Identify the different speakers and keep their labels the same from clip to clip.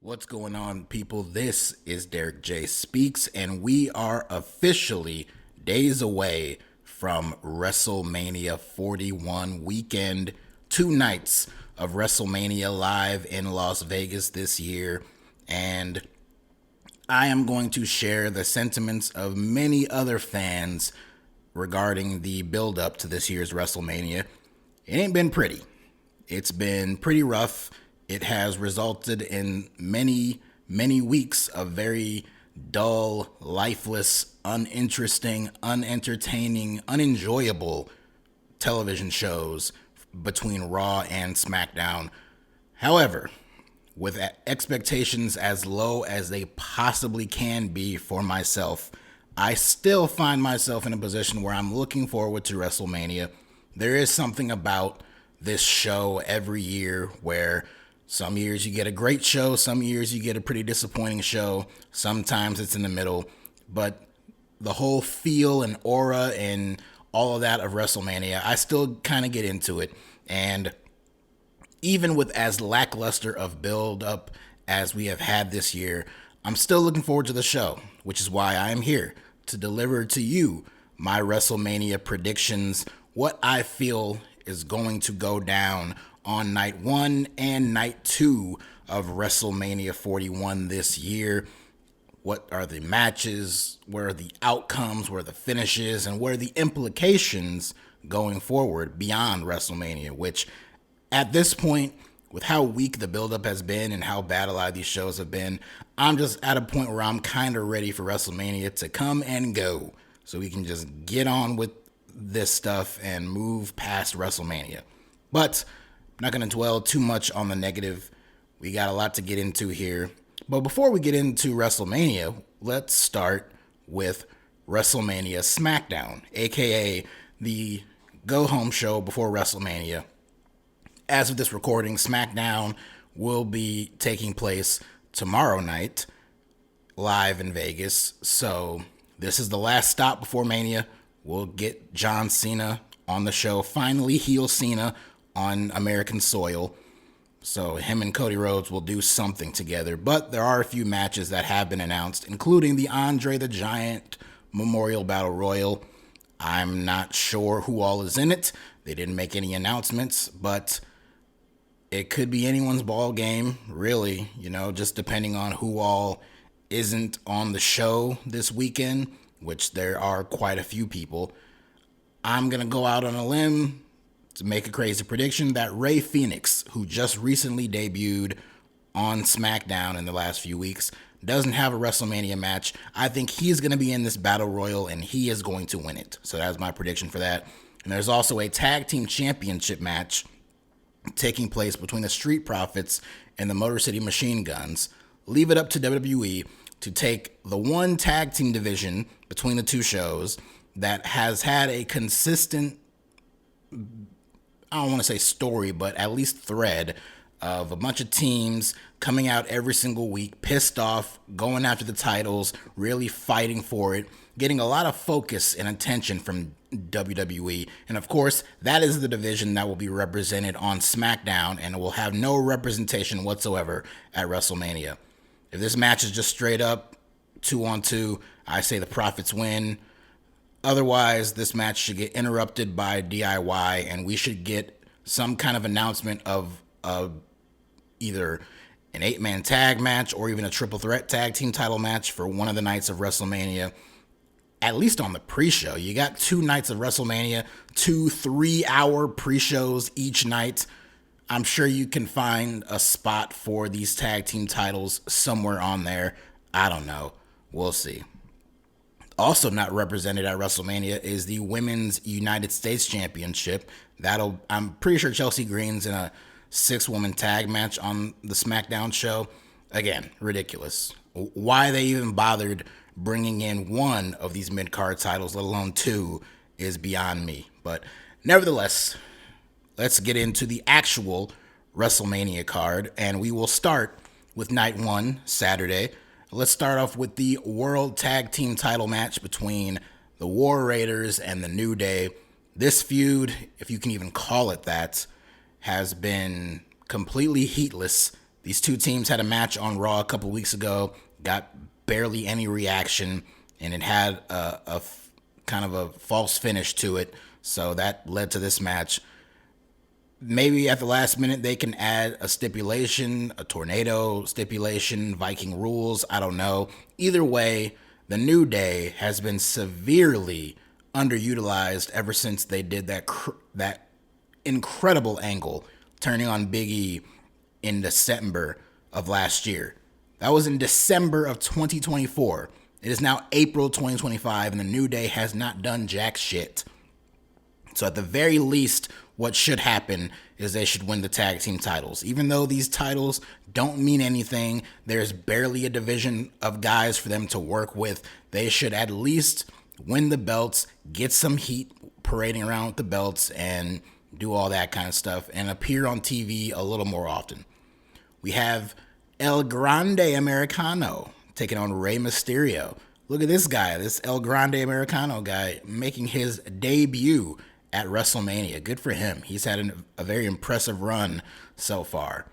Speaker 1: What's going on, people? This is DerekJ Speaks, and we are officially days away from WrestleMania 41 weekend. 2 nights of WrestleMania live in Las Vegas this year, and I am going to share the sentiments of many other fans regarding the build-up to this year's WrestleMania. It ain't been pretty. It's been pretty rough. It has resulted in many weeks of very dull, lifeless, uninteresting, unentertaining, unenjoyable television shows between Raw and SmackDown. However, with expectations as low as they possibly can be for myself, I still find myself in a position where I'm looking forward to WrestleMania. There is something about this show every year where some years you get a great show, some years you get a pretty disappointing show, sometimes it's in the middle, but the whole feel and aura and all of that of WrestleMania, I still kind of get into it. And even with as lackluster of build-up as we have had this year, I'm still looking forward to the show, which is why I am here to deliver to you my WrestleMania predictions, what I feel is going to go down on night 1 and night 2 of WrestleMania 41 this year. What are the matches? Where are the outcomes? Where are the finishes? And what are the implications going forward beyond WrestleMania? Which, at this point, with how weak the buildup has been and how bad a lot of these shows have been, I'm just at a point where I'm kind of ready for WrestleMania to come and go, so we can just get on with this stuff and move past WrestleMania. But I'm not going to dwell too much on the negative. We got a lot to get into here. But before we get into WrestleMania, let's start with WrestleMania SmackDown, aka the go-home show before WrestleMania. As of this recording, SmackDown will be taking place tomorrow night, live in Vegas. So this is the last stop before Mania. We'll get John Cena on the show, finally heel Cena on American soil. So him and Cody Rhodes will do something together. But there are a few matches that have been announced, including the Andre the Giant Memorial Battle Royal. I'm not sure who all is in it. They didn't make any announcements, but it could be anyone's ball game, really, just depending on who all isn't on the show this weekend, which there are quite a few people. I'm going to go out on a limb to make a crazy prediction that Rey Fenix, who just recently debuted on SmackDown in the last few weeks, doesn't have a WrestleMania match. I think he's going to be in this Battle Royal, and he is going to win it. So that's my prediction for that. And there's also a Tag Team Championship match taking place between the Street Profits and the Motor City Machine Guns. Leave it up to WWE to take the one tag team division between the two shows that has had a consistent, I don't want to say story, but at least thread of a bunch of teams coming out every single week, pissed off, going after the titles, really fighting for it, getting a lot of focus and attention from WWE. And of course, that is the division that will be represented on SmackDown, and it will have no representation whatsoever at WrestleMania. If this match is just straight up 2-on-2, I say the Profits win. Otherwise, this match should get interrupted by DIY, and we should get some kind of announcement of either an 8-man tag match or even a triple threat tag team title match for one of the nights of WrestleMania. At least on the pre-show. You got 2 nights of WrestleMania, 2 3-hour pre-shows each night. I'm sure you can find a spot for these tag team titles somewhere on there. I don't know. We'll see. Also not represented at WrestleMania is the Women's United States Championship. I'm pretty sure Chelsea Green's in a 6-woman tag match on the SmackDown show. Again, ridiculous. Why they even bothered bringing in one of these mid-card titles, let alone 2, is beyond me. But nevertheless, let's get into the actual WrestleMania card, and we will start with night 1, Saturday. Let's start off with the World Tag Team title match between the War Raiders and the New Day. This feud, if you can even call it that, has been completely heatless These two teams had a match on Raw a couple weeks ago, got barely any reaction, and it had a kind of a false finish to it. So that led to this match. Maybe at the last minute they can add a stipulation, a tornado stipulation, Viking rules. I don't know. Either way, the New Day has been severely underutilized ever since they did that incredible angle turning on Big E in December of last year. That was in December of 2024. It is now April 2025, and the New Day has not done jack shit. So at the very least, what should happen is they should win the tag team titles. Even though these titles don't mean anything, there's barely a division of guys for them to work with. They should at least win the belts, get some heat parading around with the belts, and do all that kind of stuff, and appear on TV a little more often. We have El Grande Americano taking on Rey Mysterio. Look at this guy, this El Grande Americano guy, making his debut at WrestleMania. Good for him. He's had a very impressive run so far.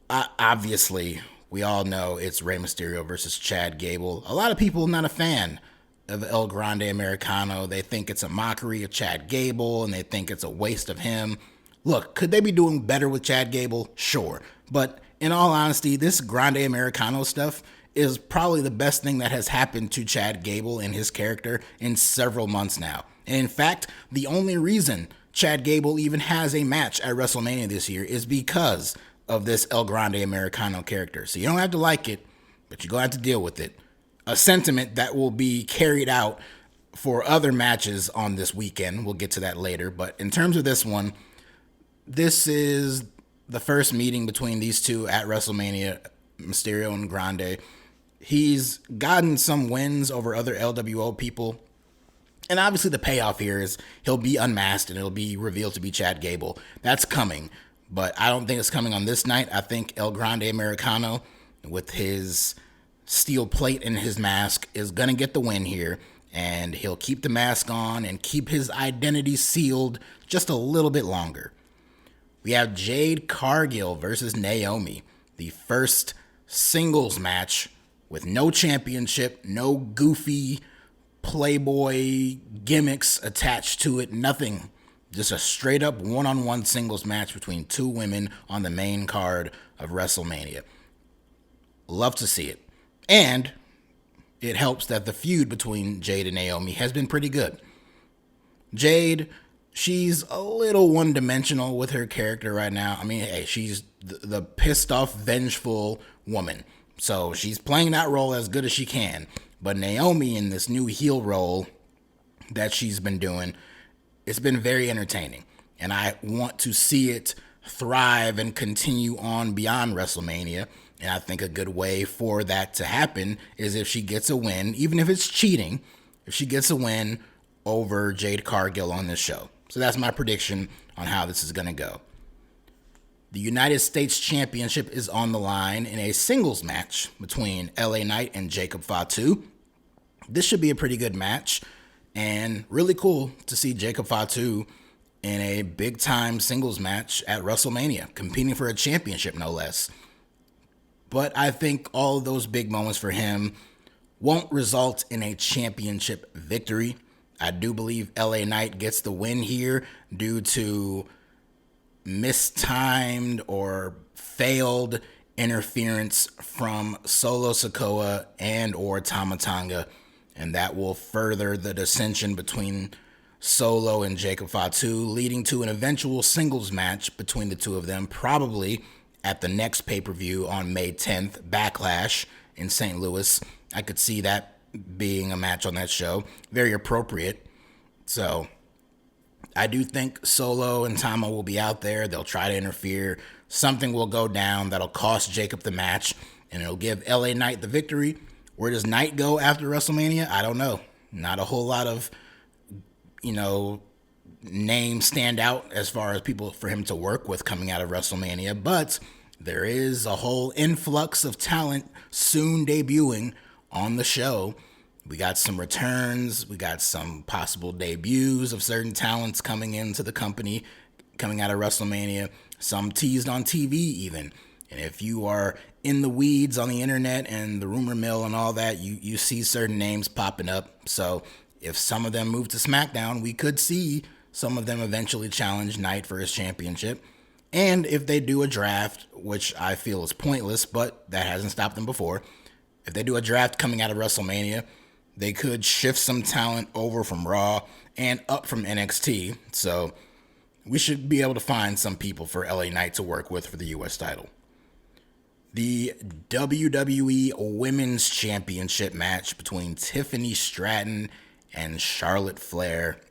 Speaker 1: Obviously, we all know it's Rey Mysterio versus Chad Gable. A lot of people not a fan of El Grande Americano. They think it's a mockery of Chad Gable, and they think it's a waste of him. Look, could they be doing better with Chad Gable? Sure. But in all honesty, this Grande Americano stuff is probably the best thing that has happened to Chad Gable and his character in several months now. And in fact, the only reason Chad Gable even has a match at WrestleMania this year is because of this El Grande Americano character. So you don't have to like it, but you're going to have to deal with it. A sentiment that will be carried out for other matches on this weekend. We'll get to that later. But in terms of this one, this is the first meeting between these two at WrestleMania, Mysterio and Grande. He's gotten some wins over other LWO people. And obviously the payoff here is he'll be unmasked and it'll be revealed to be Chad Gable. That's coming. But I don't think it's coming on this night. I think El Grande Americano, with his steel plate and his mask, is going to get the win here. And he'll keep the mask on and keep his identity sealed just a little bit longer. We have Jade Cargill versus Naomi. The first singles match with no championship, no goofy Playboy gimmicks attached to it, nothing. Just a straight up one-on-one singles match between two women on the main card of WrestleMania. Love to see it. And it helps that the feud between Jade and Naomi has been pretty good. Jade, she's a little one-dimensional with her character right now. I mean, hey, she's the pissed-off, vengeful woman. So she's playing that role as good as she can. But Naomi, in this new heel role that she's been doing, it's been very entertaining. And I want to see it thrive and continue on beyond WrestleMania. And I think a good way for that to happen is if she gets a win, even if it's cheating, if she gets a win over Jade Cargill on this show. So that's my prediction on how this is going to go. The United States Championship is on the line in a singles match between LA Knight and Jacob Fatu. This should be a pretty good match, and really cool to see Jacob Fatu in a big-time singles match at WrestleMania, competing for a championship, no less. But I think all of those big moments for him won't result in a championship victory. I do believe LA Knight gets the win here due to mistimed or failed interference from Solo Sikoa and or Tama Tonga, and that will further the dissension between Solo and Jacob Fatu, leading to an eventual singles match between the two of them, probably at the next pay-per-view on May 10th, Backlash in St. Louis. I could see that being a match on that show. Very appropriate. So I do think Solo and Tama will be out there. They'll try to interfere. Something will go down that'll cost Jacob the match, and it'll give LA Knight the victory. Where does Knight go after WrestleMania? I don't know. Not a whole lot of, names stand out as far as people for him to work with coming out of WrestleMania, but there is a whole influx of talent soon debuting on the show. We got some returns. We got some possible debuts of certain talents coming into the company, coming out of WrestleMania. Some teased on TV even. And if you are in the weeds on the internet and the rumor mill and all that, you see certain names popping up. So if some of them move to SmackDown, we could see some of them eventually challenge Knight for his championship. And if they do a draft, which I feel is pointless, but that hasn't stopped them before, if they do a draft coming out of WrestleMania, they could shift some talent over from Raw and up from NXT. So we should be able to find some people for LA Knight to work with for the US title. The WWE Women's Championship match between Tiffany Stratton and Charlotte Flair.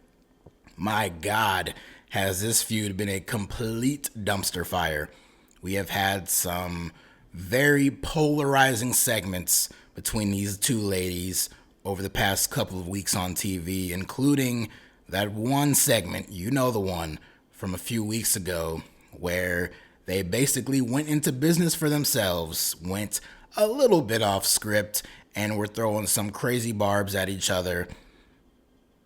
Speaker 1: My God, has this feud been a complete dumpster fire. We have had some very polarizing segments between these two ladies over the past couple of weeks on TV, including that one segment, you know the one, from a few weeks ago, where they basically went into business for themselves, went a little bit off script, and were throwing some crazy barbs at each other.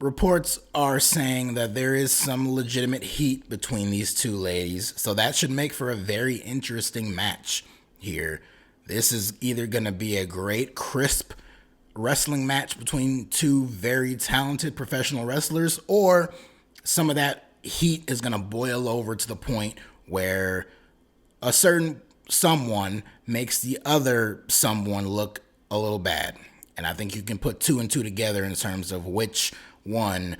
Speaker 1: Reports are saying that there is some legitimate heat between these two ladies, so that should make for a very interesting match here. This is either going to be a great, crisp wrestling match between two very talented professional wrestlers, or some of that heat is going to boil over to the point where a certain someone makes the other someone look a little bad. And I think you can put two and two together in terms of which one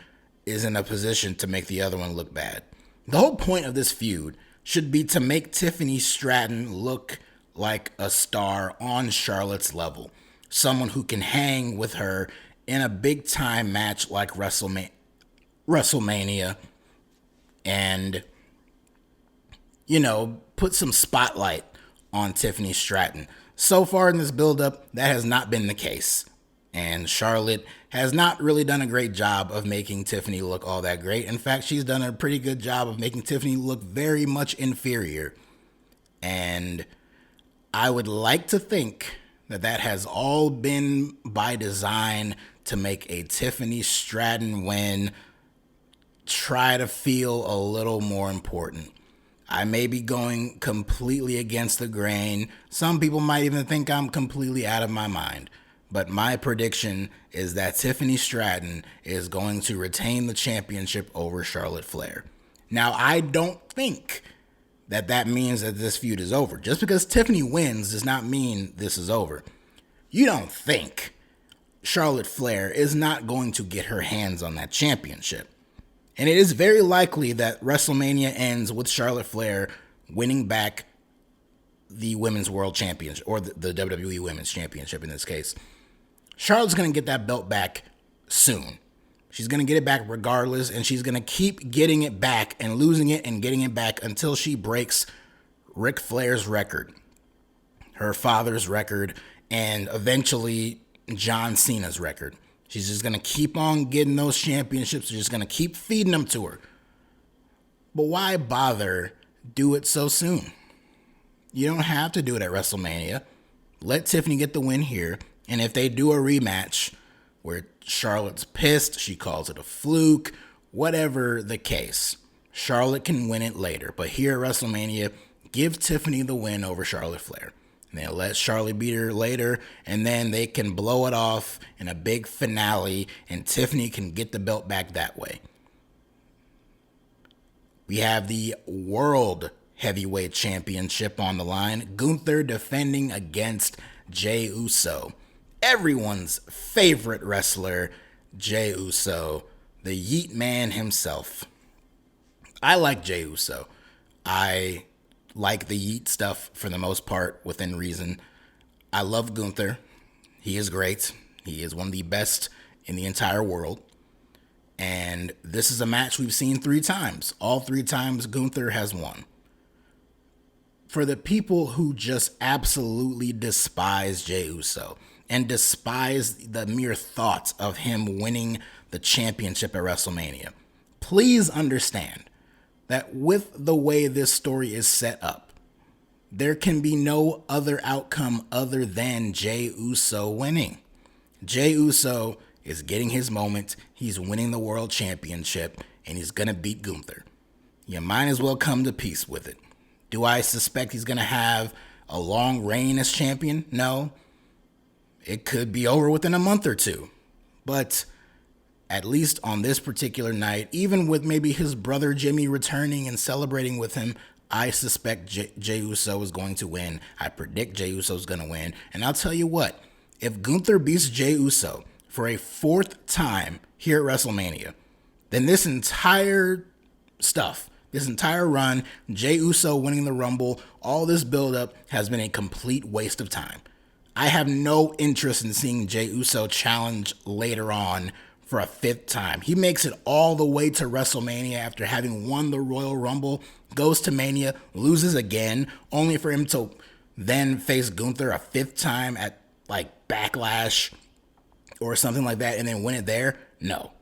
Speaker 1: is in a position to make the other one look bad. The whole point of this feud should be to make Tiffany Stratton look like a star on Charlotte's level. Someone who can hang with her in a big time match like WrestleMania and, put some spotlight on Tiffany Stratton. So far in this build-up, that has not been the case. And Charlotte has not really done a great job of making Tiffany look all that great. In fact, she's done a pretty good job of making Tiffany look very much inferior. And I would like to think that has all been by design to make a Tiffany Stratton win try to feel a little more important. I may be going completely against the grain. Some people might even think I'm completely out of my mind. But my prediction is that Tiffany Stratton is going to retain the championship over Charlotte Flair. Now, I don't think that means that this feud is over. Just because Tiffany wins does not mean this is over. You don't think Charlotte Flair is not going to get her hands on that championship. And it is very likely that WrestleMania ends with Charlotte Flair winning back the Women's World Championship, or the WWE Women's Championship in this case. Charlotte's going to get that belt back soon. She's going to get it back regardless, and she's going to keep getting it back and losing it and getting it back until she breaks Ric Flair's record, her father's record, and eventually John Cena's record. She's just going to keep on getting those championships. She's just going to keep feeding them to her. But why bother do it so soon? You don't have to do it at WrestleMania. Let Tiffany get the win here. And if they do a rematch where Charlotte's pissed, she calls it a fluke, whatever the case, Charlotte can win it later. But here at WrestleMania, give Tiffany the win over Charlotte Flair. And then let Charlotte beat her later, and then they can blow it off in a big finale, and Tiffany can get the belt back that way. We have the World Heavyweight Championship on the line. Gunther defending against Jey Uso. Everyone's favorite wrestler, Jey Uso, the Yeet Man himself. I like Jey Uso. I like the Yeet stuff for the most part, within reason. I love Gunther. He is great. He is one of the best in the entire world. And this is a match we've seen 3 times. All 3 times Gunther has won. For the people who just absolutely despise Jey Uso and despise the mere thought of him winning the championship at WrestleMania, please understand that with the way this story is set up, there can be no other outcome other than Jey Uso winning. Jey Uso is getting his moment. He's winning the world championship, and he's going to beat Gunther. You might as well come to peace with it. Do I suspect he's going to have a long reign as champion? No. It could be over within a month or two. But at least on this particular night, even with maybe his brother Jimmy returning and celebrating with him, I suspect Jey Uso is going to win. I predict Jey Uso is going to win. And I'll tell you what, if Gunther beats Jey Uso for a fourth time here at WrestleMania, then this entire stuff, this entire run, Jey Uso winning the Rumble, all this buildup has been a complete waste of time. I have no interest in seeing Jey Uso challenge later on for a fifth time. He makes it all the way to WrestleMania after having won the Royal Rumble, goes to Mania, loses again, only for him to then face Gunther a fifth time at like Backlash or something like that and then win it there. No.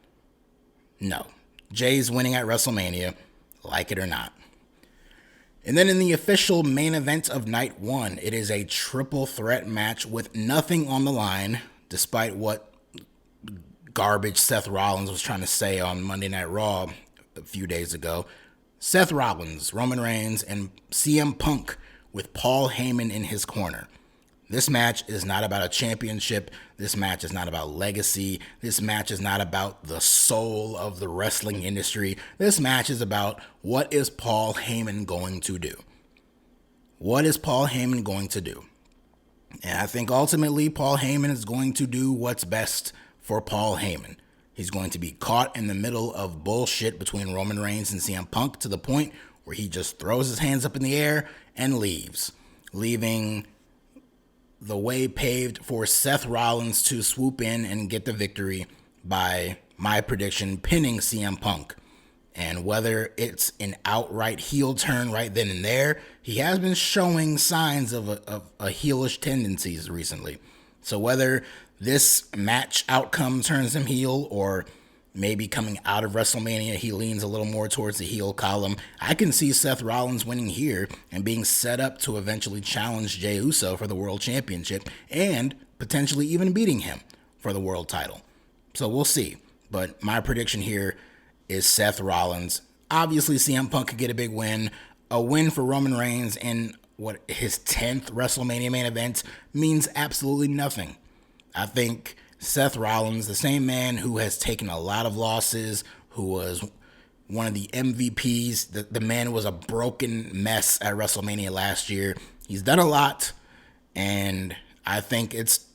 Speaker 1: Jay's winning at WrestleMania, like it or not. And then in the official main event of night one, it is a triple threat match with nothing on the line, despite what garbage Seth Rollins was trying to say on Monday Night Raw a few days ago. Seth Rollins, Roman Reigns, and CM Punk with Paul Heyman in his corner. This match is not about a championship. This match is not about legacy. This match is not about the soul of the wrestling industry. This match is about what is Paul Heyman going to do? What is Paul Heyman going to do? And I think ultimately Paul Heyman is going to do what's best for Paul Heyman. He's going to be caught in the middle of bullshit between Roman Reigns and CM Punk to the point where he just throws his hands up in the air and leaves, leaving the way paved for Seth Rollins to swoop in and get the victory by my prediction, pinning CM Punk. And whether it's an outright heel turn right then and there, he has been showing signs of a heelish tendencies recently. So whether this match outcome turns him heel or maybe coming out of WrestleMania, he leans a little more towards the heel column, I can see Seth Rollins winning here and being set up to eventually challenge Jey Uso for the World Championship and potentially even beating him for the world title. So we'll see. But my prediction here is Seth Rollins. Obviously, CM Punk could get a big win. A win for Roman Reigns in his 10th WrestleMania main event means absolutely nothing. I think Seth Rollins, the same man who has taken a lot of losses, who was one of the MVPs, the man was a broken mess at WrestleMania last year. He's done a lot, and I think it's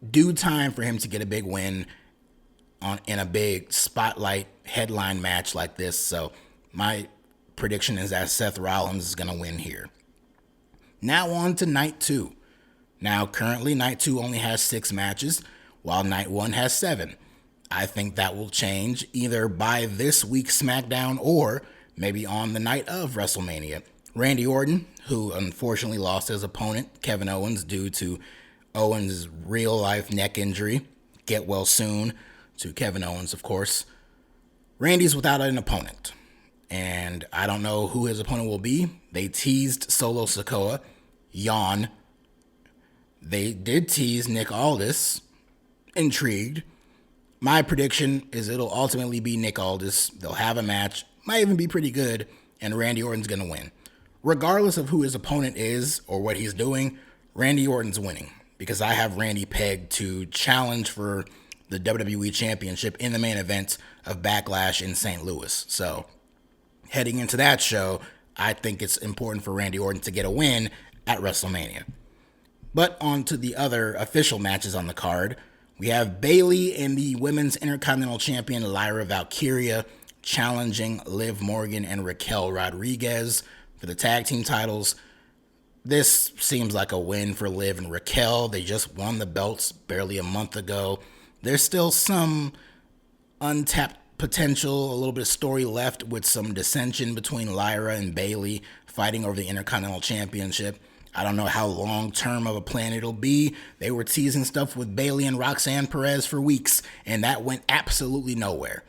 Speaker 1: due time for him to get a big win in a big spotlight headline match like this. So my prediction is that Seth Rollins is going to win here. Now on to night two. Now currently night two only has 6 matches, while night one has 7. I think that will change either by this week's SmackDown or maybe on the night of WrestleMania. Randy Orton, who unfortunately lost his opponent, Kevin Owens, due to Owens' real-life neck injury. Get well soon to Kevin Owens, of course. Randy's without an opponent, and I don't know who his opponent will be. They teased Solo Sikoa. Yawn. They did tease Nick Aldis. Intrigued. My prediction is it'll ultimately be Nick Aldis. They'll have a match, might even be pretty good, and Randy Orton's going to win. Regardless of who his opponent is or what he's doing, Randy Orton's winning because I have Randy pegged to challenge for the WWE Championship in the main event of Backlash in St. Louis. So heading into that show, I think it's important for Randy Orton to get a win at WrestleMania. But on to the other official matches on the card. We have Bayley and the Women's Intercontinental Champion Lyra Valkyria challenging Liv Morgan and Raquel Rodriguez for the tag team titles. This seems like a win for Liv and Raquel. They just won the belts barely a month ago. There's still some untapped potential, a little bit of story left with some dissension between Lyra and Bayley fighting over the Intercontinental Championship. I don't know how long-term of a plan it'll be. They were teasing stuff with Bayley and Roxanne Perez for weeks, and that went absolutely nowhere.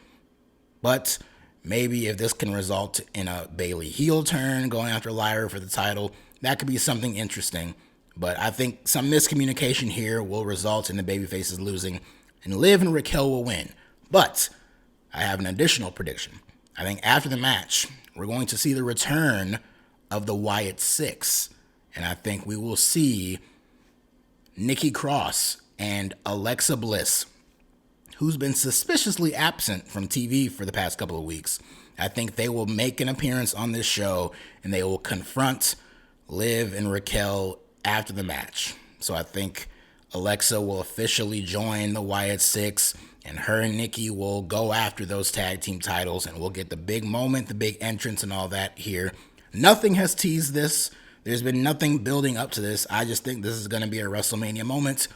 Speaker 1: But maybe if this can result in a Bayley heel turn going after Lyra for the title, that could be something interesting. But I think some miscommunication here will result in the babyfaces losing, and Liv and Raquel will win. But I have an additional prediction. I think after the match, we're going to see the return of the Wyatt Six. And I think we will see Nikki Cross and Alexa Bliss, who's been suspiciously absent from TV for the past couple of weeks. I think they will make an appearance on this show and they will confront Liv and Raquel after the match. So I think Alexa will officially join the Wyatt Six, and her and Nikki will go after those tag team titles, and we'll get the big moment, the big entrance, and all that here. Nothing has teased this. There's been nothing building up to this. I just think this is going to be a WrestleMania moment,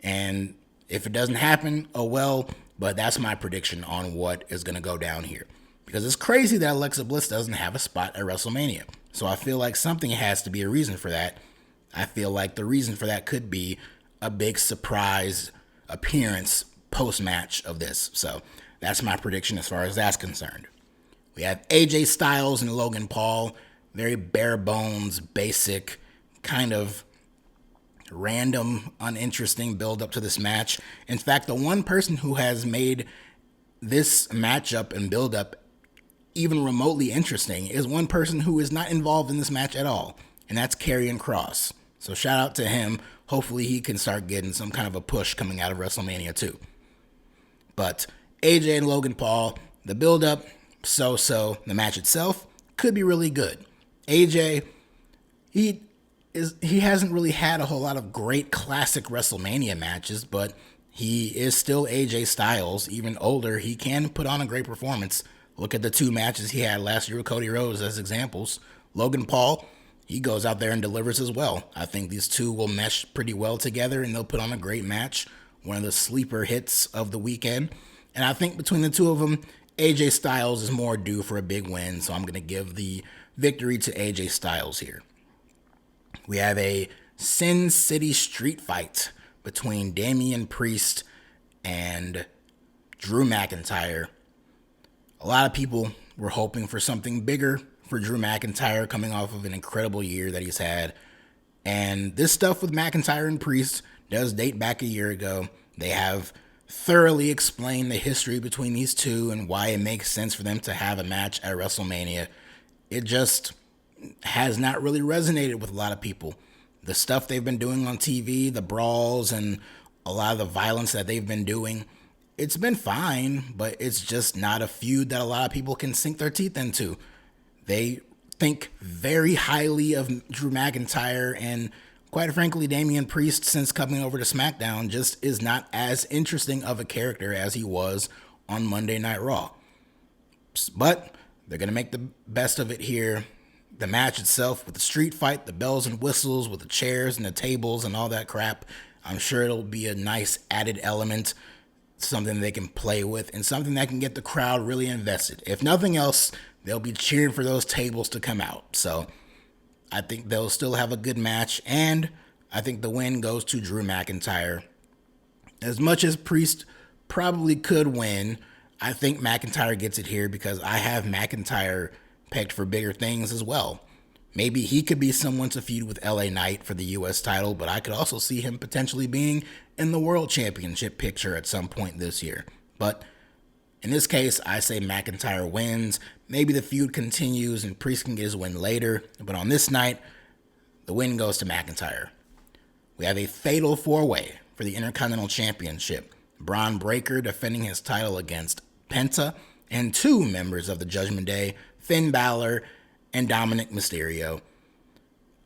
Speaker 1: and if it doesn't happen, oh well, but that's my prediction on what is going to go down here. Because it's crazy that Alexa Bliss doesn't have a spot at WrestleMania. So I feel like something has to be a reason for that. I feel like the reason for that could be a big surprise appearance post-match of this. So that's my prediction as far as that's concerned. We have AJ Styles and Logan Paul. Very bare bones, basic, kind of random, uninteresting build up to this match. In fact, the one person who has made this matchup and build up even remotely interesting is one person who is not involved in this match at all, and that's Karrion Kross. So shout out to him. Hopefully he can start getting some kind of a push coming out of WrestleMania 2. But AJ and Logan Paul, the build-up, so-so. The match itself could be really good. AJ, he hasn't really had a whole lot of great classic WrestleMania matches, but he is still AJ Styles. Even older, he can put on a great performance. Look at the 2 matches he had last year with Cody Rhodes as examples. Logan Paul, he goes out there and delivers as well. I think these two will mesh pretty well together, and they'll put on a great match, one of the sleeper hits of the weekend. And I think between the two of them, AJ Styles is more due for a big win, so I'm going to give the victory to AJ Styles here. We have a Sin City street fight between Damian Priest and Drew McIntyre. A lot of people were hoping for something bigger for Drew McIntyre coming off of an incredible year that he's had. And this stuff with McIntyre and Priest does date back a year ago. They have thoroughly explained the history between these two and why it makes sense for them to have a match at WrestleMania. It just has not really resonated with a lot of people. The stuff they've been doing on TV, the brawls and a lot of the violence that they've been doing, it's been fine, but it's just not a feud that a lot of people can sink their teeth into. They think very highly of Drew McIntyre, and quite frankly, Damian Priest, since coming over to SmackDown, just is not as interesting of a character as he was on Monday Night Raw. But they're going to make the best of it here. The match itself with the street fight, the bells and whistles with the chairs and the tables and all that crap, I'm sure it'll be a nice added element, something they can play with, and something that can get the crowd really invested. If nothing else, they'll be cheering for those tables to come out. So I think they'll still have a good match, and I think the win goes to Drew McIntyre. As much as Priest probably could win, I think McIntyre gets it here because I have McIntyre pegged for bigger things as well. Maybe he could be someone to feud with LA Knight for the U.S. title, but I could also see him potentially being in the World Championship picture at some point this year. But in this case, I say McIntyre wins. Maybe the feud continues and Priest can get his win later, but on this night, the win goes to McIntyre. We have a fatal 4-way for the Intercontinental Championship. Braun Breaker defending his title against Penta and 2 members of the Judgment Day, Finn Balor and Dominic Mysterio.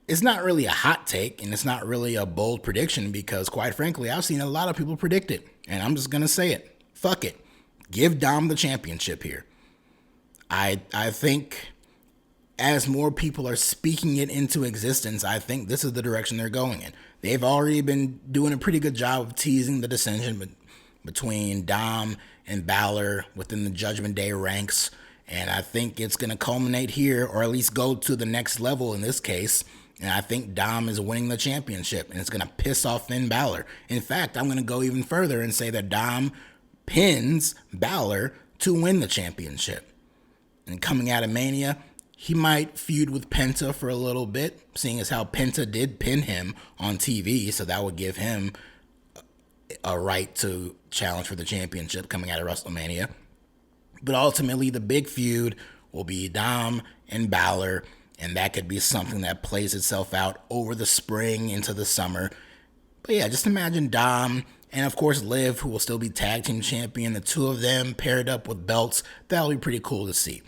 Speaker 1: It's not really a hot take, and it's not really a bold prediction because, quite frankly, I've seen a lot of people predict it, and I'm just going to say it. Fuck it. Give Dom the championship here. I think as more people are speaking it into existence, I think this is the direction they're going in. They've already been doing a pretty good job of teasing the dissension between Dom and Balor within the Judgment Day ranks, and I think it's going to culminate here, or at least go to the next level in this case. And I think Dom is winning the championship, and it's going to piss off Finn Balor. In fact, I'm going to go even further and say that Dom pins Balor to win the championship. And coming out of Mania, he might feud with Penta for a little bit, seeing as how Penta did pin him on TV, so that would give him a right to challenge for the championship coming out of WrestleMania. But ultimately, the big feud will be Dom and Balor, and that could be something that plays itself out over the spring into the summer. But yeah, just imagine Dom and of course Liv, who will still be tag team champion, the two of them paired up with belts. That'll be pretty cool to see.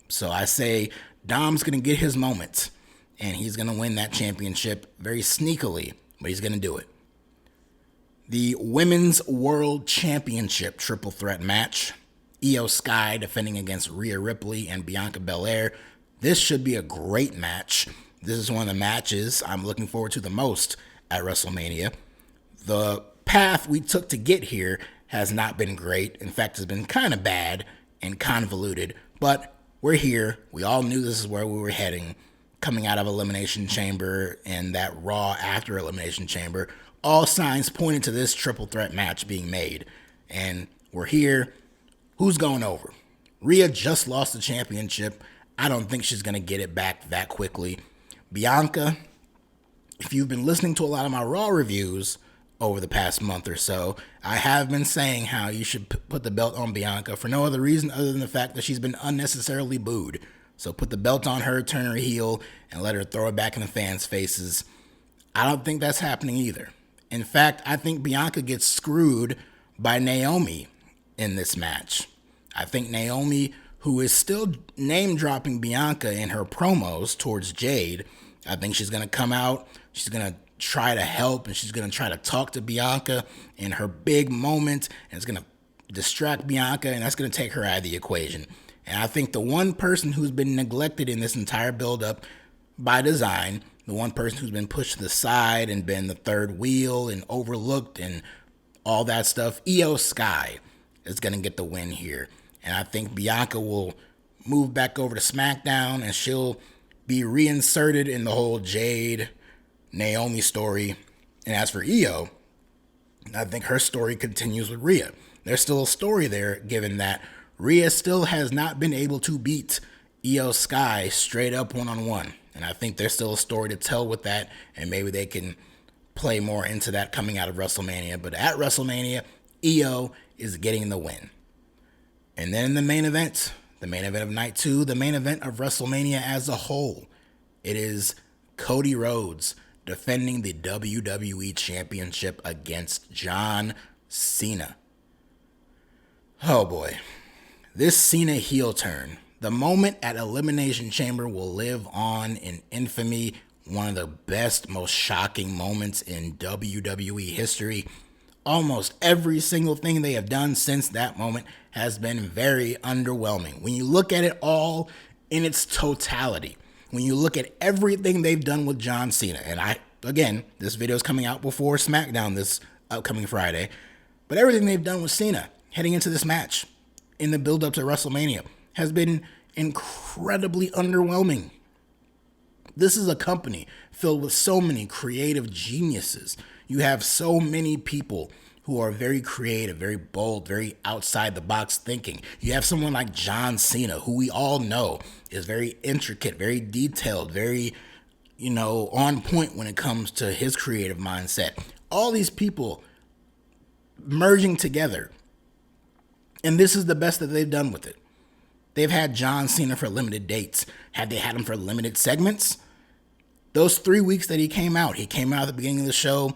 Speaker 1: So I say Dom's going to get his moment, and he's going to win that championship very sneakily, but he's going to do it. The Women's World Championship triple threat match. Io Sky defending against Rhea Ripley and Bianca Belair. This should be a great match. This is one of the matches I'm looking forward to the most at WrestleMania. The path we took to get here has not been great. In fact, it's been kind of bad and convoluted, but we're here. We all knew this is where we were heading, coming out of Elimination Chamber and that Raw after Elimination Chamber. All signs pointed to this triple threat match being made, and we're here. Who's going over? Rhea just lost the championship. I don't think she's going to get it back that quickly. Bianca, if you've been listening to a lot of my Raw reviews over the past month or so, I have been saying how you should put the belt on Bianca for no other reason other than the fact that she's been unnecessarily booed. So put the belt on her, turn her heel, and let her throw it back in the fans' faces. I don't think that's happening either. In fact, I think Bianca gets screwed by Naomi in this match. I think Naomi, who is still name-dropping Bianca in her promos towards Jade, I think she's going to come out, she's going to try to help, and she's going to try to talk to Bianca in her big moment, and it's going to distract Bianca, and that's going to take her out of the equation. And I think the one person who's been neglected in this entire build-up by design, the one person who's been pushed to the side and been the third wheel and overlooked and all that stuff, Io Sky is going to get the win here. And I think Bianca will move back over to SmackDown, and she'll be reinserted in the whole Jade Naomi story. And as for Io, I think her story continues with Rhea. There's still a story there, given that Rhea still has not been able to beat Io Sky straight up one-on-one. And I think there's still a story to tell with that, and maybe they can play more into that coming out of WrestleMania. But at WrestleMania, Io is getting the win. And then the main event of night 2, the main event of WrestleMania as a whole, it is Cody Rhodes defending the WWE Championship against John Cena. Oh boy, this Cena heel turn. The moment at Elimination Chamber will live on in infamy, one of the best, most shocking moments in WWE history. Almost every single thing they have done since that moment has been very underwhelming. When you look at it all in its totality, when you look at everything they've done with John Cena, and again, this video is coming out before SmackDown this upcoming Friday, but everything they've done with Cena heading into this match in the build-up to WrestleMania has been incredibly underwhelming. This is a company filled with so many creative geniuses. You have so many people who are very creative, very bold, very outside the box thinking. You have someone like John Cena, who we all know is very intricate, very detailed, very, on point when it comes to his creative mindset. All these people merging together. And this is the best that they've done with it. They've had John Cena for limited dates. Had they had him for limited segments? Those 3 weeks that he came out at the beginning of the show,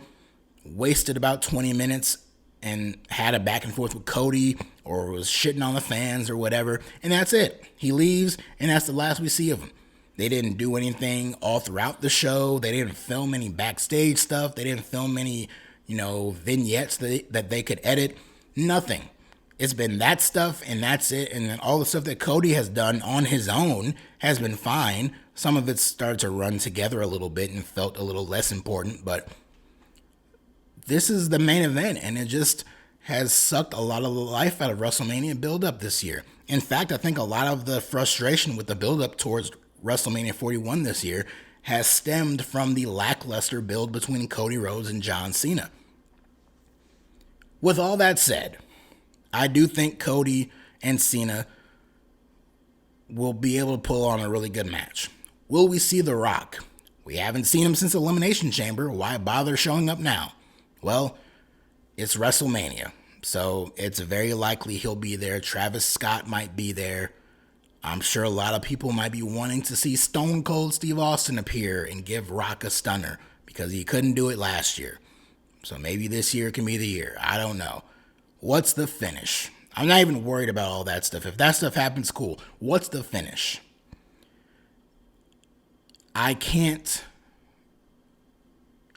Speaker 1: wasted about 20 minutes and had a back and forth with Cody or was shitting on the fans or whatever. And that's it. He leaves, and that's the last we see of him. They didn't do anything all throughout the show. They didn't film any backstage stuff. They didn't film any, vignettes that they could edit. Nothing. It's been that stuff, and that's it. And then all the stuff that Cody has done on his own has been fine. Some of it started to run together a little bit and felt a little less important, but this is the main event, and it just has sucked a lot of the life out of WrestleMania build-up this year. In fact, I think a lot of the frustration with the build-up towards WrestleMania 41 this year has stemmed from the lackluster build between Cody Rhodes and John Cena. With all that said, I do think Cody and Cena will be able to pull on a really good match. Will we see The Rock? We haven't seen him since Elimination Chamber. Why bother showing up now? Well, it's WrestleMania, so it's very likely he'll be there. Travis Scott might be there. I'm sure a lot of people might be wanting to see Stone Cold Steve Austin appear and give Rock a stunner because he couldn't do it last year. So maybe this year can be the year. I don't know. What's the finish? I'm not even worried about all that stuff. If that stuff happens, cool. What's the finish? I can't.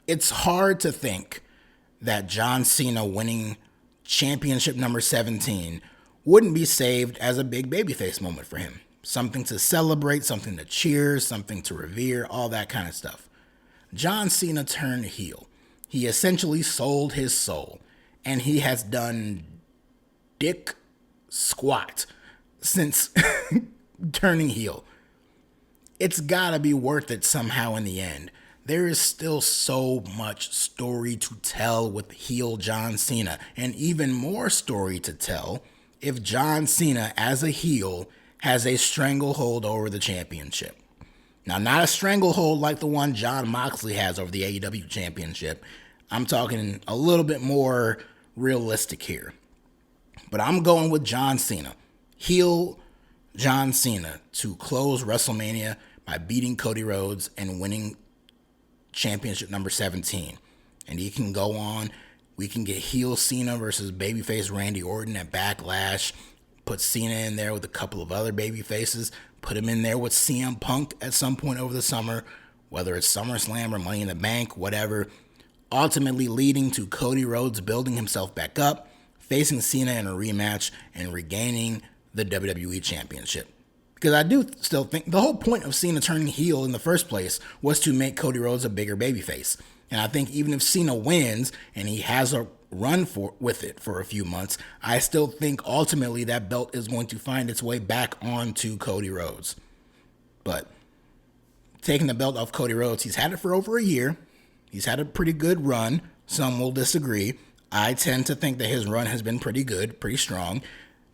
Speaker 1: It's hard to think that John Cena winning championship number 17 wouldn't be saved as a big babyface moment for him. Something to celebrate, something to cheer, something to revere, all that kind of stuff. John Cena turned heel. He essentially sold his soul, and he has done dick squat since turning heel. It's gotta be worth it somehow in the end. There is still so much story to tell with heel John Cena, and even more story to tell if John Cena as a heel has a stranglehold over the championship. Now, not a stranglehold like the one Jon Moxley has over the AEW championship. I'm talking a little bit more realistic here. But I'm going with John Cena. Heel John Cena to close WrestleMania by beating Cody Rhodes and winning championship number 17. And he can go on. We can get heel Cena versus babyface Randy Orton at Backlash. Put Cena in there with a couple of other babyfaces. Put him in there with CM Punk at some point over the summer. Whether it's SummerSlam or Money in the Bank, whatever. Ultimately leading to Cody Rhodes building himself back up, facing Cena in a rematch, and regaining the WWE Championship. Because I do still think the whole point of Cena turning heel in the first place was to make Cody Rhodes a bigger babyface. And I think even if Cena wins and he has a run with it for a few months, I still think ultimately that belt is going to find its way back onto Cody Rhodes. But taking the belt off Cody Rhodes, he's had it for over a year. He's had a pretty good run. Some will disagree. I tend to think that his run has been pretty good, pretty strong.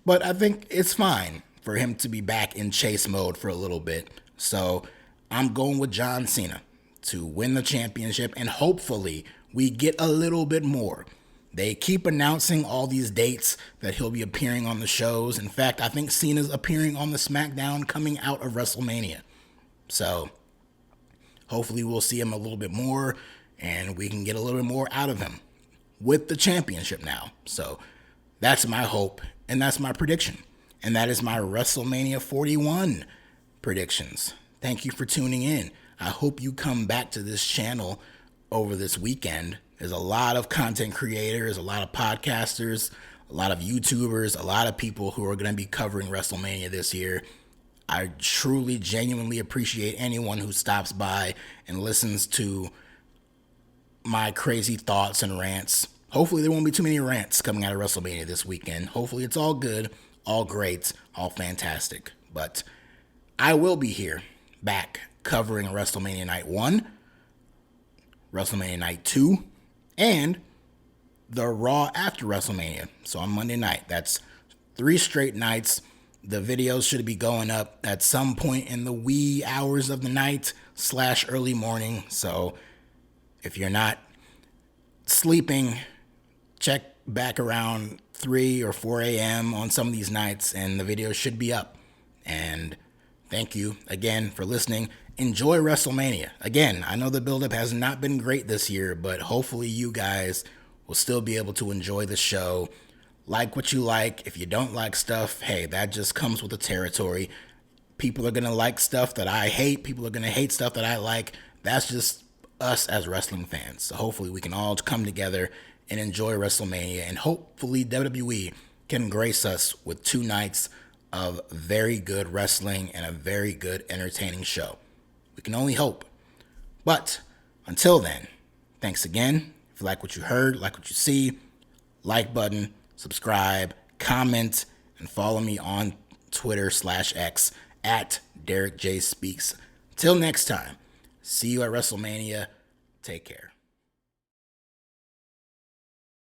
Speaker 1: But I think it's fine for him to be back in chase mode for a little bit. So I'm going with John Cena to win the championship, and hopefully we get a little bit more. They keep announcing all these dates that he'll be appearing on the shows. In fact, I think Cena's appearing on the SmackDown coming out of WrestleMania. So hopefully we'll see him a little bit more and we can get a little bit more out of him with the championship now. So that's my hope and that's my prediction. And that is my WrestleMania 41 predictions. Thank you for tuning in. I hope you come back to this channel over this weekend. There's a lot of content creators, a lot of podcasters, a lot of YouTubers, a lot of people who are going to be covering WrestleMania this year. I truly, genuinely appreciate anyone who stops by and listens to my crazy thoughts and rants. Hopefully there won't be too many rants coming out of WrestleMania this weekend. Hopefully it's all good, all great, all fantastic. But I will be here back covering WrestleMania Night 1, WrestleMania Night 2, and the Raw after WrestleMania. So on Monday night, that's 3 straight nights. The videos should be going up at some point in the wee hours of the night / early morning. So if you're not sleeping, check back around 3 or 4 a.m. on some of these nights and the video should be up. And thank you again for listening. Enjoy WrestleMania. Again, I know the buildup has not been great this year, but hopefully you guys will still be able to enjoy the show. Like what you like. If you don't like stuff, hey, that just comes with the territory. People are going to like stuff that I hate. People are going to hate stuff that I like. That's just us as wrestling fans. So hopefully we can all come together and enjoy WrestleMania. And hopefully WWE can grace us with 2 nights of very good wrestling and a very good entertaining show. We can only hope. But until then, thanks again. If you like what you heard, like what you see, like button, subscribe, comment, and follow me on Twitter /X at DerekJ Speaks. Till next time, see you at WrestleMania. Take care.